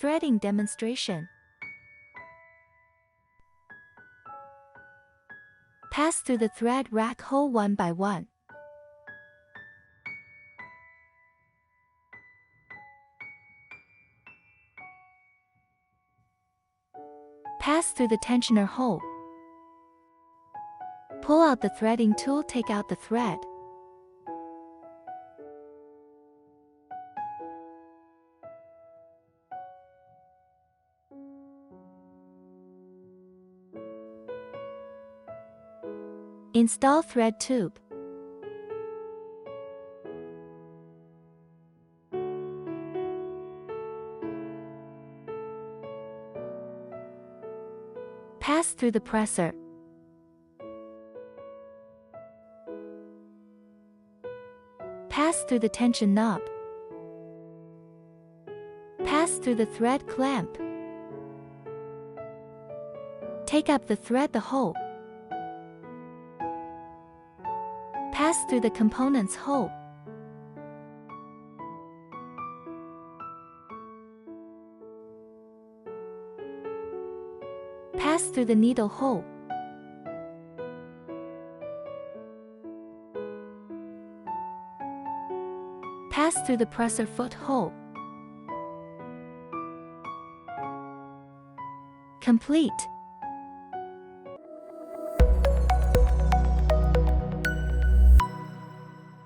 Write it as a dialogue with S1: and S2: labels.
S1: Threading demonstration. Pass through the thread rack hole one by one. Pass through the tensioner hole. Pull out the threading tool, take out the thread. Install thread tube. Pass through the presser. Pass through the tension knob. Pass through the thread clamp. Take up the thread the hole. Pass through the components hole. Pass through the needle hole. Pass through the presser foot hole. Complete.